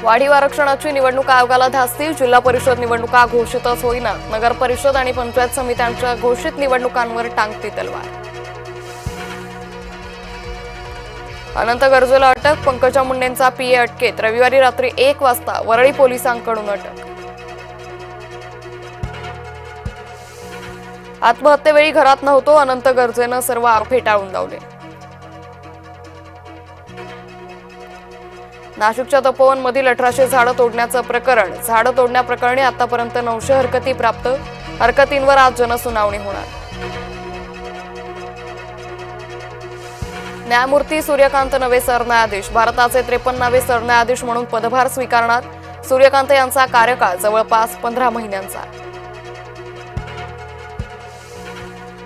वाढीव आरक्षणाची निवडणूक आयोगाला धास्ती, जिल्हा परिषद निवडणुका घोषितच होईना, नगर परिषद आणि पंचायत समित्यांच्या घोषित निवडणुकांवर टांगती तलवार. अनंत गरजेला अटक, पंकजा मुंडेंचा पीए अटकेत, रविवारी रात्री 1 वाजता वरळी पोलिसांकडून अटक. आत्महत्येवेळी घरात नव्हतो, अनंत गरजेनं सर्व आरोप फेटाळून लावले. नाशिकच्या तपोवनमधील 1800 झाडं तोडण्याचं प्रकरण, झाडं तोडण्याप्रकरणी आतापर्यंत 900 हरकती प्राप्त, हरकतींवर आज जनसुनावणी होणार. न्यायमूर्ती सूर्यकांत नवे सरन्यायाधीश, भारताचे 53वे सरन्यायाधीश म्हणून पदभार स्वीकारणार. सूर्यकांत यांचा कार्यकाळ जवळपास 15 महिन्यांचा.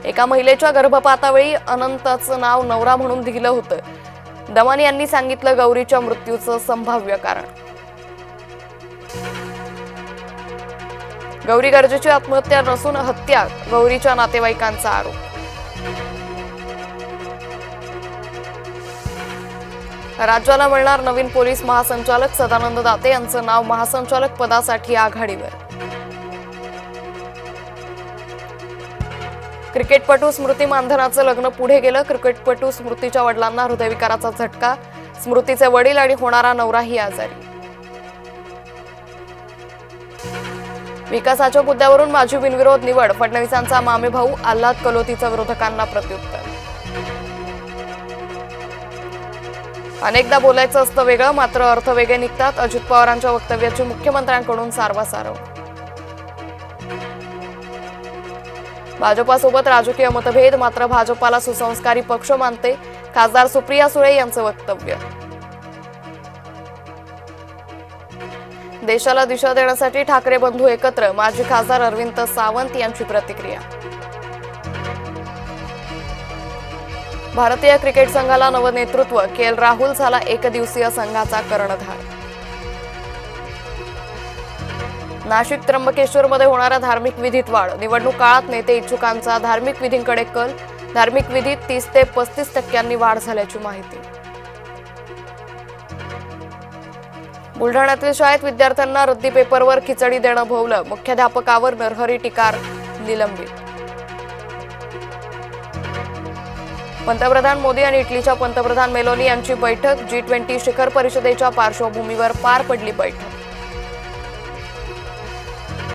एका महिलेच्या गर्भपातावेळी अनंतचं नाव नवरा म्हणून दिलं होतं. दमानी यांनी सांगितलं गौरीच्या मृत्यूचं संभाव्य कारण. गौरी गरजेची आत्महत्या नसून हत्या, गौरीच्या नातेवाईकांचा आरोप. राज्याला मिळणार नवीन पोलीस महासंचालक, सदानंद दाते यांचं नाव महासंचालक पदासाठी आघाडीवर. क्रिकेटपटू स्मृती मानधनाचं लग्न पुढे गेलं. क्रिकेटपटू स्मृतीच्या वडिलांना हृदयविकाराचा झटका, स्मृतीचे वडील आणि होणारा नवराही आजारी. विकासाच्या मुद्द्यावरून माझी बिनविरोध निवड, फडणवीसांचा मामेभाऊ आल्हाद कलोतीचं विरोधकांना प्रत्युत्तर. अनेकदा बोलायचं असतं वेगळं, मात्र अर्थ वेगळे निघतात. अजित पवारांच्या वक्तव्याची मुख्यमंत्र्यांकडून सारवासारव. भाजपासोबत राजकीय मतभेद, मात्र भाजपाला सुसंस्कारी पक्ष मानते, खासदार सुप्रिया सुळे यांचं वक्तव्य. देशाला दिशा देण्यासाठी ठाकरे बंधू एकत्र, माजी खासदार अरविंद सावंत यांची प्रतिक्रिया. भारतीय क्रिकेट संघाला नवं नेतृत्व, केएल राहुल झाला एकदिवसीय संघाचा कर्णधार. नाशिक त्र्यंबकेश्वरमध्ये होणाऱ्या धार्मिक विधीत वाढ, निवडणूक काळात नेते इच्छुकांचा धार्मिक विधींकडे कल, धार्मिक विधीत 30 ते 35% वाढ झाल्याची माहिती. बुलढाण्यातील शाळेत विद्यार्थ्यांना रद्दी पेपरवर खिचडी देणं भोवलं, मुख्याध्यापकावर नरहरी टिकार निलंबित. पंतप्रधान मोदी आणि इटलीच्या पंतप्रधान मेलोनी यांची बैठक, G20 शिखर परिषदेच्या पार्श्वभूमीवर पार पडली बैठक.